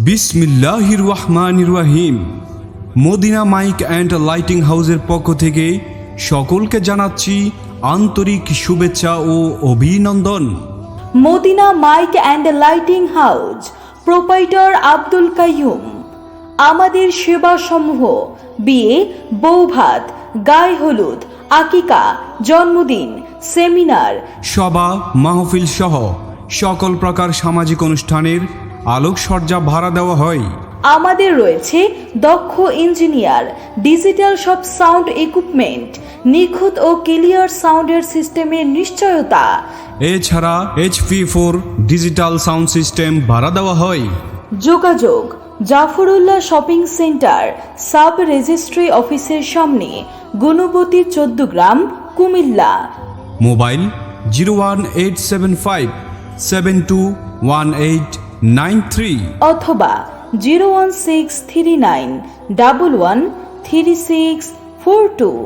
বিসমিল্লাহির রহমানির রহিম। মদিনা মাইক অ্যান্ড লাইটিং হাউসের পক্ষ থেকে সকলকে জানাচ্ছি আন্তরিক শুভেচ্ছা ও অভিনন্দন। Madina mike and lighting house, proprietor Abdul Qayyum. আমাদের সেবা সমূহ বিয়ে, বৌভাত, গায়ে হলুদ, আকিকা, জন্মদিন, সেমিনার, সভা, মাহফিল সহ সকল প্রকার সামাজিক অনুষ্ঠানের আলোকসজ্জা ভাড়া দেওয়া হয়। আমাদের রয়েছে দক্ষ ইঞ্জিনিয়ার, ডিজিটাল সব সাউন্ড ইকুইপমেন্ট, নিখুঁত ও ক্লিয়ার সাউন্ডের সিস্টেমের নিশ্চয়তা। এছাড়া HP4 ডিজিটাল সাউন্ড সিস্টেম ভাড়া দেওয়া হয়। যোগাযোগ Zafrullah shopping centre, sub registry অফিসের সামনে, গুণবতী 14 গ্রাম, কুমিল্লা। মোবাইল 01875721893 অথবা 01639113642।